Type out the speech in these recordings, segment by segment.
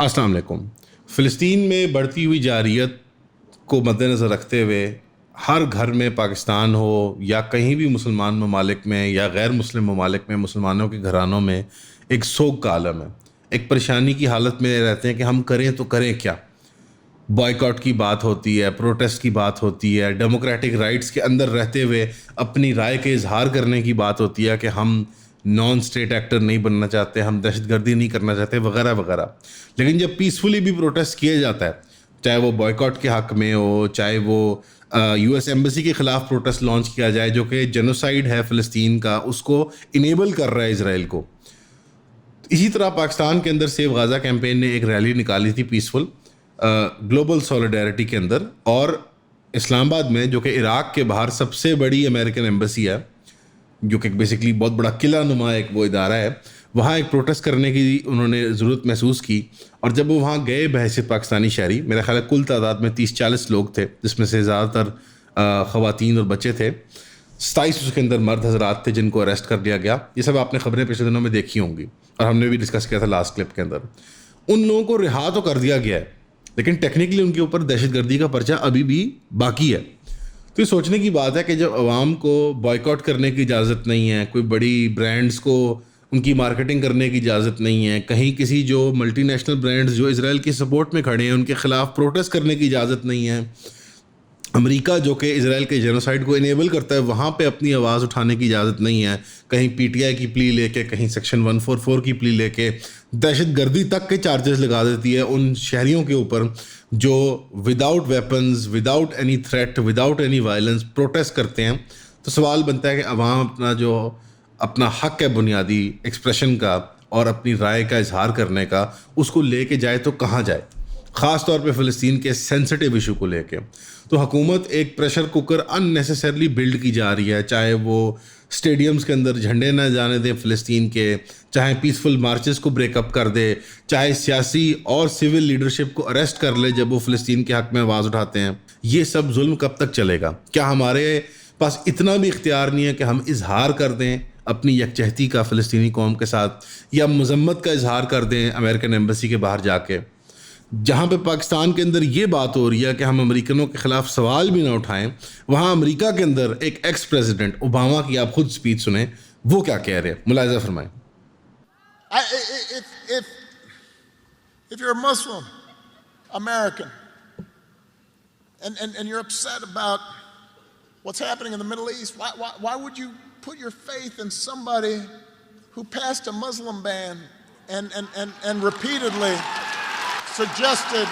السلام علیکم۔ فلسطین میں بڑھتی ہوئی جارحیت کو مد نظر رکھتے ہوئے ہر گھر میں پاکستان ہو یا کہیں بھی مسلمان ممالک میں یا غیر مسلم ممالک میں مسلمانوں کے گھرانوں میں ایک سوگ کا عالم ہے، ایک پریشانی کی حالت میں رہتے ہیں کہ ہم کریں تو کریں کیا۔ بائیکاٹ کی بات ہوتی ہے، پروٹیسٹ کی بات ہوتی ہے، ڈیموکریٹک رائٹس کے اندر رہتے ہوئے اپنی رائے کے اظہار کرنے کی بات ہوتی ہے کہ ہم نان اسٹیٹ ایکٹر نہیں بننا چاہتے، ہم دہشت گردی نہیں کرنا چاہتے وغیرہ وغیرہ۔ لیکن جب پیسفلی بھی پروٹیسٹ کیا جاتا ہے، چاہے وہ بائیکاٹ کے حق میں ہو، چاہے وہ یو ایس ایمبیسی کے خلاف پروٹیسٹ لانچ کیا جائے جو کہ جینوسائیڈ ہے فلسطین کا، اس کو انیبل کر رہا ہے اسرائیل کو۔ اسی طرح پاکستان کے اندر سیو غازہ کیمپین نے ایک ریلی نکالی تھی پیسفل گلوبل سولیڈیرٹی کے اندر، اور اسلام آباد میں جو کہ عراق کے باہر سب سے بڑی امریکن ایمبیسی ہے، جو کہ بیسکلی بہت بڑا قلعہ نما ایک وہ ادارہ ہے، وہاں ایک پروٹیسٹ کرنے کی انہوں نے ضرورت محسوس کی۔ اور جب وہ وہاں گئے بحیثیت پاکستانی شہری، میرا خیال ہے کل تعداد میں 30-40 لوگ تھے، جس میں سے زیادہ تر خواتین اور بچے تھے، 27 اس کے اندر مرد حضرات تھے جن کو اریسٹ کر لیا گیا۔ یہ سب آپ نے خبریں پچھلے دنوں میں دیکھی ہوں گی اور ہم نے بھی ڈسکس کیا تھا لاسٹ کلپ کے اندر۔ ان لوگوں کو رہا تو کر دیا گیا ہے، لیکن ٹیکنیکلی ان کے اوپر دہشت گردی کا پرچہ ابھی بھی باقی ہے۔ تو یہ سوچنے کی بات ہے کہ جب عوام کو بائیکاٹ کرنے کی اجازت نہیں ہے، کوئی بڑی برانڈز کو ان کی مارکیٹنگ کرنے کی اجازت نہیں ہے، کہیں کسی جو ملٹی نیشنل برانڈز جو اسرائیل کی سپورٹ میں کھڑے ہیں ان کے خلاف پروٹیسٹ کرنے کی اجازت نہیں ہے، امریکہ جو کہ اسرائیل کے جینوسائیڈ کو انیبل کرتا ہے وہاں پہ اپنی آواز اٹھانے کی اجازت نہیں ہے، کہیں پی ٹی آئی کی پلی لے کے، کہیں سیکشن 144 کی پلی لے کے دہشت گردی تک کے چارجز لگا دیتی ہے ان شہریوں کے اوپر جو without weapons, without any threat, without any violence protest کرتے ہیں۔ تو سوال بنتا ہے کہ عوام اپنا حق ہے بنیادی ایکسپریشن کا اور اپنی رائے کا اظہار کرنے کا، اس کو لے کے جائے تو کہاں جائے، خاص طور پہ فلسطین کے سینسٹیو ایشو کو لے کے۔ تو حکومت ایک پریشر کوکر ان نیسیسرلی بلڈ کی جا رہی ہے، چاہے وہ اسٹیڈیمز کے اندر جھنڈے نہ جانے دیں فلسطین کے، چاہے پیسفل مارچز کو بریک اپ کر دے، چاہے سیاسی اور سول لیڈرشپ کو اریسٹ کر لے جب وہ فلسطین کے حق میں آواز اٹھاتے ہیں۔ یہ سب ظلم کب تک چلے گا؟ کیا ہمارے پاس اتنا بھی اختیار نہیں ہے کہ ہم اظہار کر دیں اپنی یکجہتی کا فلسطینی قوم کے ساتھ، یا مذمت کا اظہار کر دیں امریکن ایمبیسی کے باہر جا کے؟ جہاں پہ پاکستان کے اندر یہ بات ہو رہی ہے کہ ہم امریکنوں کے خلاف سوال بھی نہ اٹھائیں، وہاں امریکہ کے اندر ایک ایکس پریزیڈنٹ اوباما کی آپ خود سپیچ سنیں، وہ کیا کہہ رہے ہیں، ملاحظہ فرمائیں۔ If you're a Muslim American and you're upset about what's happening in the Middle East, why would you put your faith in somebody who passed a Muslim ban and repeatedly suggested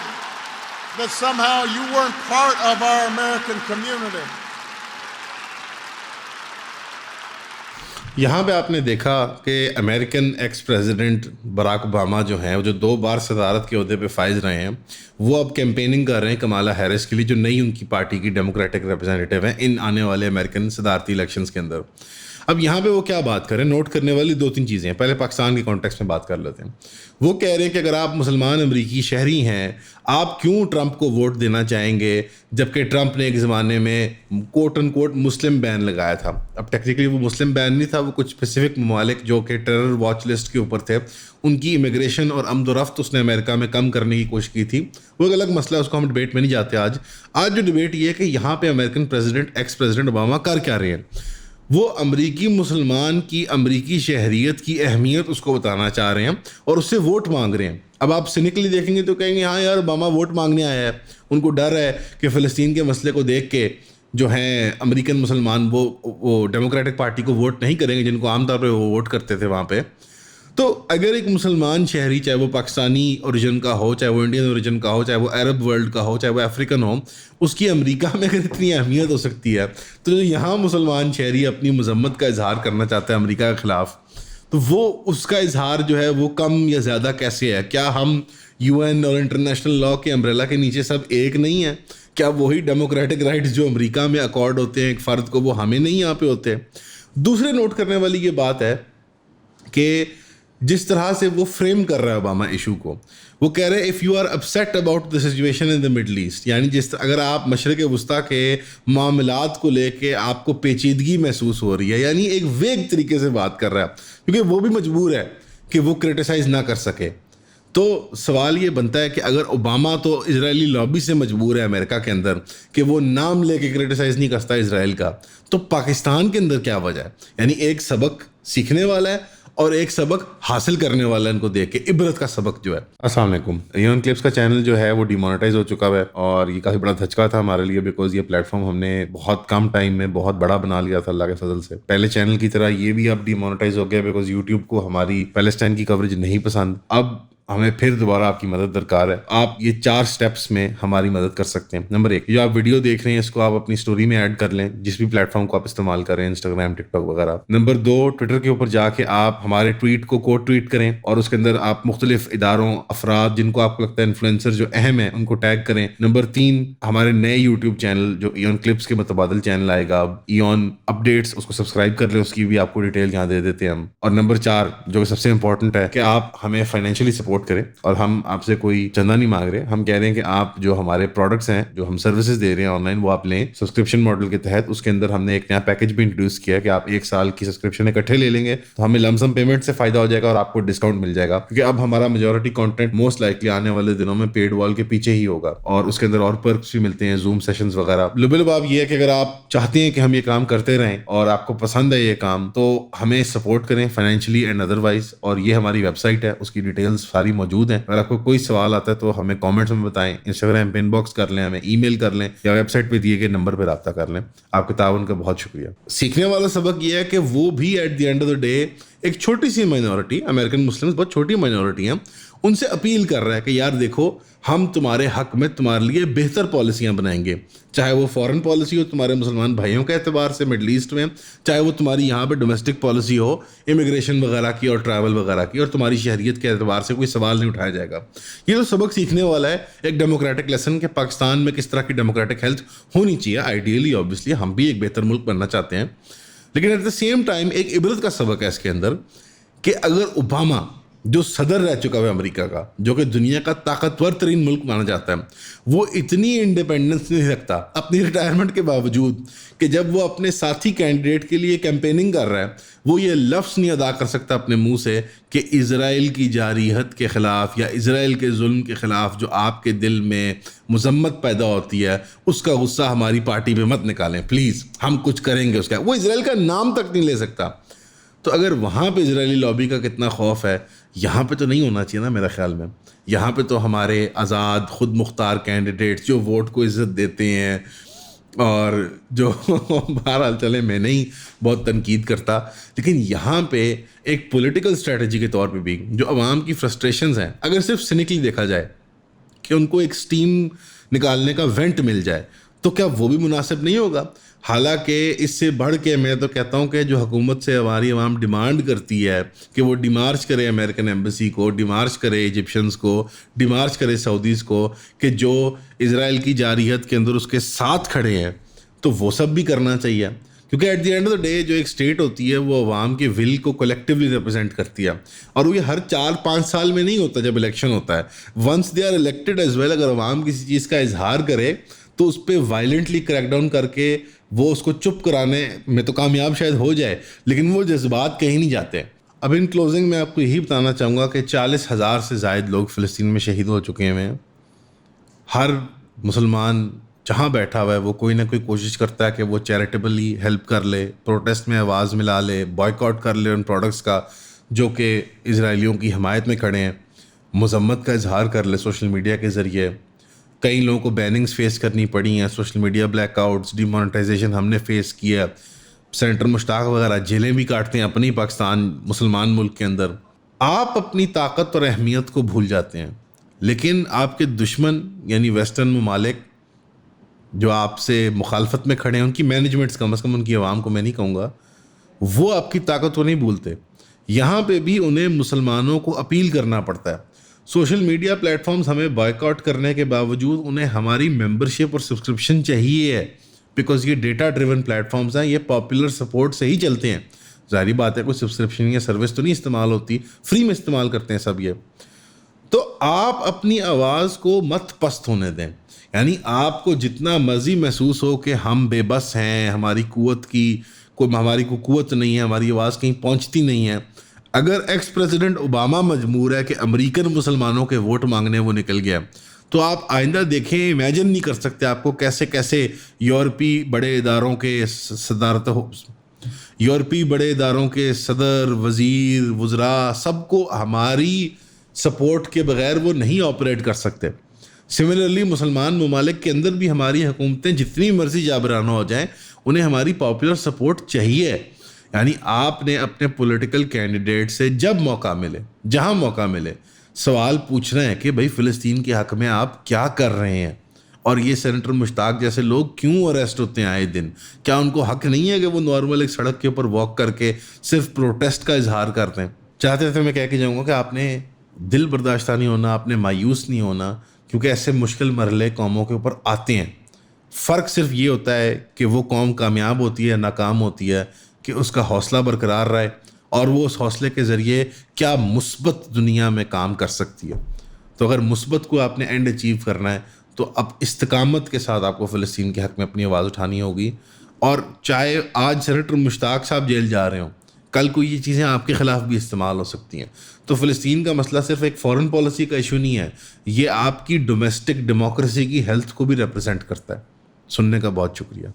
that somehow you weren't part of our American community? یہاں پہ آپ نے دیکھا کہ American ex president Barack Obama جو ہیں، جو 2 بار صدارت کے عہدے پہ فائز رہے ہیں، وہ اب کیمپیننگ کر رہے ہیں کمالا ہیرس کے لیے، جو نئی ان کی پارٹی کی ڈیموکریٹک ریپرزینٹیو ہیں ان آنے والے امریکن صدارتی الیکشنز کے اندر۔ اب یہاں پہ وہ کیا بات کریں، نوٹ کرنے والی 2-3 چیزیں ہیں۔ پہلے پاکستان کے کانٹیکسٹ میں بات کر لیتے ہیں۔ وہ کہہ رہے ہیں کہ اگر آپ مسلمان امریکی شہری ہیں، آپ کیوں ٹرمپ کو ووٹ دینا چاہیں گے، جبکہ ٹرمپ نے ایک زمانے میں کوٹ ان کوٹ مسلم بین لگایا تھا۔ اب ٹیکنیکلی وہ مسلم بین نہیں تھا، وہ کچھ اسپیسیفک ممالک جو کہ ٹیرر واچ لسٹ کے اوپر تھے، ان کی امیگریشن اور آمد و رفت اس نے امریکہ میں کم کرنے کی کوشش کی تھی۔ وہ ایک الگ مسئلہ ہے، اس کو ہم ڈبیٹ میں نہیں جاتے آج جو ڈبیٹ یہ ہے کہ یہاں پہ American president x president Obama کر کیا رہے ہیں۔ وہ امریکی مسلمان کی امریکی شہریت کی اہمیت اس کو بتانا چاہ رہے ہیں اور اس سے ووٹ مانگ رہے ہیں۔ اب آپ سینیکلی دیکھیں گے تو کہیں گے ہاں یار اوباما ووٹ مانگنے آیا ہے، ان کو ڈر ہے کہ فلسطین کے مسئلے کو دیکھ کے جو ہیں امریکن مسلمان وہ ڈیموکریٹک پارٹی کو ووٹ نہیں کریں گے جن کو عام طور پہ وہ ووٹ کرتے تھے وہاں پہ۔ تو اگر ایک مسلمان شہری، چاہے وہ پاکستانی اوریجن کا ہو، چاہے وہ انڈین اوریجن کا ہو، چاہے وہ عرب ورلڈ کا ہو، چاہے وہ افریقن ہو، اس کی امریکہ میں اگر اتنی اہمیت ہو سکتی ہے، تو جو یہاں مسلمان شہری اپنی مذمت کا اظہار کرنا چاہتا ہے امریکہ کے خلاف، تو وہ اس کا اظہار جو ہے وہ کم یا زیادہ کیسے ہے؟ کیا ہم یو این اور انٹرنیشنل لاء کے امبریلا کے نیچے سب ایک نہیں ہیں؟ کیا وہی ڈیموکریٹک رائٹس جو امریکہ میں اکارڈ ہوتے ہیں ایک فرد کو، وہ ہمیں نہیں یہاں پہ ہوتے؟ دوسرے نوٹ کرنے والی یہ بات ہے کہ جس طرح سے وہ فریم کر رہا ہے اوباما ایشو کو، وہ کہہ رہے ہیں if you are upset about the situation in the Middle East, یعنی اگر آپ مشرق وسطیٰ کے معاملات کو لے کے آپ کو پیچیدگی محسوس ہو رہی ہے، یعنی ایک ویگ طریقے سے بات کر رہا ہے، کیونکہ وہ بھی مجبور ہے کہ وہ کرٹیسائز نہ کر سکے۔ تو سوال یہ بنتا ہے کہ اگر اوباما تو اسرائیلی لابی سے مجبور ہے امریکہ کے اندر کہ وہ نام لے کے کرٹیسائز نہیں کرتا اسرائیل کا، تو پاکستان کے اندر کیا وجہ ہے؟ یعنی ایک سبق سیکھنے والا ہے اور ایک سبق حاصل کرنے والا ہے، ان کو دیکھ کے عبرت کا سبق جو ہے۔ السلام علیکم۔ ایون کلپس کا چینل جو ہے وہ ڈیمونیٹائز ہو چکا ہے، اور یہ کافی بڑا دھچکا تھا ہمارے لیے، بیکاز یہ پلیٹ فارم ہم نے بہت کم ٹائم میں بہت بڑا بنا لیا تھا اللہ کے فضل سے۔ پہلے چینل کی طرح یہ بھی اب ڈیمونیٹائز ہو گیا بیکاز یوٹیوب کو ہماری پیلسٹائن کی کوریج نہیں پسند۔ اب ہمیں پھر دوبارہ آپ کی مدد درکار ہے۔ آپ یہ 4 سٹیپس میں ہماری مدد کر سکتے ہیں۔ نمبر 1، جو آپ ویڈیو دیکھ رہے ہیں اس کو آپ اپنی سٹوری میں ایڈ کر لیں، جس بھی پلیٹ فارم کو آپ استعمال کریں، انسٹاگرام، ٹک ٹاک وغیرہ۔ نمبر 2، ٹویٹر کے اوپر جا کے آپ ہمارے ٹویٹ کو کوٹ ٹویٹ کریں، اور اس کے اندر آپ مختلف اداروں، افراد جن کو آپ کو لگتا ہے انفلوئنسر جو اہم ہیں ان کو ٹیگ کریں۔ نمبر 3، ہمارے نئے یوٹیوب چینل جو ایون کلپس کے متبادل چینل آئے گا، ایون اپڈیٹس، اس کو سبسکرائب کر لیں، اس کی بھی آپ کو ڈیٹیل یہاں دے دیتے ہیں ہم۔ اور نمبر 4، جو کہ سب سے امپورٹنٹ ہے، کہ آپ ہمیں فائنینشلی سپورٹ کریں، اور ہم آپ سے کوئی چندہ نہیں مانگ رہے، ہم کہہ رہے ہیں کہ آپ جو ہمارے پروڈکٹس ہیں، جو ہم سروسز دے رہے ہیں آن لائن، وہ آپ لیں سبسکرپشن ماڈل کے تحت۔ اس کے اندر ہم نے ایک نیا پیکیج بھی انٹروڈیوس کیا ہے کہ آپ 1 سال کی سبسکرپشن اکٹھے لے لیں گے تو ہمیں لم سم پیمنٹ سے فائدہ ہو جائے گا، اور آپ کو ڈسکاؤنٹ مل جائے گا، کیونکہ اب ہمارا میجورٹی کانٹینٹ موسٹ لائکلی آنے والے دنوں میں پیڈ وال کے پیچھے ہی ہوگا، اور اس کے اندر اور پرکس بھی ملتے ہیں، زوم سیشنز وغیرہ۔ لبل باب یہ ہے کہ اگر آپ چاہتے ہیں کہ ہم یہ کام کرتے رہیں اور آپ کو پسند ہے یہ کام، تو ہمیں سپورٹ کریں فائنینشلی اینڈ ادروائز، اور یہ ہماری ویب سائٹ ہے، اس کی ڈیٹیلز ساری موجود ہیں۔ اگر آپ کو کوئی سوال آتا ہے تو ہمیں کامنٹس میں بتائیں، انسٹاگرام پہ ان باکس کر لیں، ہمیں ای میل کر لیں، یا ویب سائٹ پہ دیے گئے نمبر پہ رابطہ کر لیں۔ آپ کے تعاون کا بہت شکریہ۔ سیکھنے والا سبق یہ ہے کہ وہ بھی at the end of the day ایک چھوٹی سی مائنورٹی، امریکن مسلمز بہت چھوٹی مائنورٹی ہیں، ان سے اپیل کر رہا ہے کہ یار دیکھو، ہم تمہارے حق میں تمہارے لیے بہتر پالیسیاں بنائیں گے، چاہے وہ فارن پالیسی ہو تمہارے مسلمان بھائیوں کے اعتبار سے مڈل ایسٹ میں، چاہے وہ تمہاری یہاں پہ ڈومیسٹک پالیسی ہو امیگریشن وغیرہ کی اور ٹریول وغیرہ کی، اور تمہاری شہریت کے اعتبار سے کوئی سوال نہیں اٹھایا جائے گا۔ یہ تو سبق سیکھنے والا ہے، ایک ڈیموکریٹک لیسن کہ پاکستان میں کس طرح کی ڈیموکریٹک ہیلتھ ہونی چاہیے۔ آئیڈیلی آبویسلی ہم بھی ایک بہتر ملک بننا چاہتے ہیں، لیکن ایٹ دا سیم ٹائم ایک عبرت کا سبق ہے اس کے اندر کہ اگر اوباما جو صدر رہ چکا ہے امریکہ کا، جو کہ دنیا کا طاقتور ترین ملک مانا جاتا ہے، وہ اتنی انڈیپینڈنس نہیں رکھتا اپنی ریٹائرمنٹ کے باوجود کہ جب وہ اپنے ساتھی کینڈیڈیٹ کے لیے کیمپیننگ کر رہا ہے، وہ یہ لفظ نہیں ادا کر سکتا اپنے منہ سے کہ اسرائیل کی جارحیت کے خلاف یا اسرائیل کے ظلم کے خلاف جو آپ کے دل میں مذمت پیدا ہوتی ہے، اس کا غصہ ہماری پارٹی پہ مت نکالیں پلیز، ہم کچھ کریں گے اس کا۔ وہ اسرائیل کا نام تک نہیں لے سکتا۔ تو اگر وہاں پہ اسرائیلی لابی کا کتنا خوف ہے، یہاں پہ تو نہیں ہونا چاہیے نا میرا خیال میں۔ یہاں پہ تو ہمارے آزاد خود مختار کینڈیڈیٹ جو ووٹ کو عزت دیتے ہیں، اور جو بہرحال چلے میں نہیں بہت تنقید کرتا، لیکن یہاں پہ ایک پولیٹیکل اسٹریٹجی کے طور پہ بھی جو عوام کی فرسٹریشنز ہیں، اگر صرف سینکلی دیکھا جائے کہ ان کو ایک سٹیم نکالنے کا وینٹ مل جائے، تو کیا وہ بھی مناسب نہیں ہوگا؟ حالانکہ اس سے بڑھ کے میں تو کہتا ہوں کہ جو حکومت سے ہماری عوام ڈیمانڈ کرتی ہے کہ وہ ڈیمارچ کرے امریکن ایمبیسی کو، ڈیمارچ کرے ایجپشنز کو، ڈیمارچ کرے سعودیز کو، کہ جو اسرائیل کی جارحیت کے اندر اس کے ساتھ کھڑے ہیں، تو وہ سب بھی کرنا چاہیے، کیونکہ at the end of the day جو ایک اسٹیٹ ہوتی ہے وہ عوام کے ول کو کولیکٹیولی ریپرزینٹ کرتی ہے، اور وہ یہ ہر 4-5 سال میں نہیں ہوتا جب الیکشن ہوتا ہے، once they are elected as well. اگر عوام کسی چیز کا اظہار کرے تو اس پہ وائلنٹلی کریک ڈاؤن کر کے وہ اس کو چپ کرانے میں تو کامیاب شاید ہو جائے، لیکن وہ جذبات کہیں نہیں جاتے۔ اب ان کلوزنگ میں آپ کو یہی بتانا چاہوں گا کہ 40,000 سے زائد لوگ فلسطین میں شہید ہو چکے ہیں۔ ہر مسلمان جہاں بیٹھا ہوا ہے وہ کوئی نہ کوئی کوشش کرتا ہے کہ وہ چیریٹیبلی ہیلپ کر لے، پروٹیسٹ میں آواز ملا لے، بائیکاٹ کر لے ان پروڈکٹس کا جو کہ اسرائیلیوں کی حمایت میں کھڑے ہیں، مذمت کا اظہار کر لے سوشل میڈیا کے ذریعے۔ کئی لوگوں کو بیننگز فیس کرنی پڑی ہیں، social media black outs, D monetisation ہم نے فیس کیا، سینیٹر مشتاق وغیرہ جیلیں بھی کاٹتے ہیں اپنی پاکستان مسلمان ملک کے اندر۔ آپ اپنی طاقت اور اہمیت کو بھول جاتے ہیں، لیکن آپ کے دشمن یعنی ویسٹرن ممالک جو آپ سے مخالفت میں کھڑے ہیں، ان کی مینجمنٹس کم از کم، ان کی عوام کو میں نہیں کہوں گا، وہ آپ کی طاقت کو نہیں بھولتے۔ یہاں پہ بھی انہیں مسلمانوں کو اپیل کرنا پڑتا ہے۔ سوشل میڈیا پلیٹ فارمز ہمیں بائیک آؤٹ کرنے کے باوجود انہیں ہماری ممبرشپ اور سبسکرپشن چاہیے ہے، بیکاز یہ ڈیٹا ڈریون پلیٹ فارمز ہیں، یہ پاپولر سپورٹ سے ہی چلتے ہیں۔ ظاہری بات ہے کوئی سبسکرپشن یا سروس تو نہیں استعمال ہوتی، فری میں استعمال کرتے ہیں سب یہ۔ تو آپ اپنی آواز کو مت پست ہونے دیں، یعنی آپ کو جتنا مرضی محسوس ہو کہ ہم بے بس ہیں، ہماری قوت نہیں ہے، ہماری آواز کہیں پہنچتی نہیں ہے، اگر ایکس پریزیڈنٹ اوباما مجبور ہے کہ امریکن مسلمانوں کے ووٹ مانگنے وہ نکل گیا، تو آپ آئندہ دیکھیں، امیجن نہیں کر سکتے آپ کو کیسے کیسے یورپی بڑے اداروں کے صدر، وزیر، وزراء سب کو ہماری سپورٹ کے بغیر وہ نہیں آپریٹ کر سکتے۔ سملرلی مسلمان ممالک کے اندر بھی ہماری حکومتیں جتنی مرضی جابرانہ ہو جائیں، انہیں ہماری پاپولر سپورٹ چاہیے۔ یعنی آپ نے اپنے پولیٹیکل کینڈیڈیٹ سے جب موقع ملے، جہاں موقع ملے، سوال پوچھنا ہے کہ بھائی فلسطین کے حق میں آپ کیا کر رہے ہیں، اور یہ سینیٹر مشتاق جیسے لوگ کیوں اریسٹ ہوتے ہیں آئے دن؟ کیا ان کو حق نہیں ہے کہ وہ نارمل ایک سڑک کے اوپر واک کر کے صرف پروٹیسٹ کا اظہار کرتے ہیں؟ چاہتے تھے میں کہہ کے جاؤں گا کہ آپ نے دل برداشتہ نہیں ہونا، آپ نے مایوس نہیں ہونا، کیونکہ ایسے مشکل مرحلے قوموں کے اوپر آتے ہیں۔ فرق صرف یہ ہوتا ہے کہ وہ قوم کامیاب ہوتی ہے، ناکام ہوتی ہے، کہ اس کا حوصلہ برقرار رہے اور وہ اس حوصلے کے ذریعے کیا مثبت دنیا میں کام کر سکتی ہے۔ تو اگر مثبت کو آپ نے اینڈ اچیو کرنا ہے تو اب استقامت کے ساتھ آپ کو فلسطین کے حق میں اپنی آواز اٹھانی ہوگی، اور چاہے آج سینیٹر مشتاق صاحب جیل جا رہے ہوں، کل کو یہ چیزیں آپ کے خلاف بھی استعمال ہو سکتی ہیں۔ تو فلسطین کا مسئلہ صرف ایک فورن پالیسی کا ایشو نہیں ہے، یہ آپ کی ڈومیسٹک ڈیموکریسی کی ہیلتھ کو بھی ریپرزینٹ کرتا ہے۔ سننے کا بہت شکریہ۔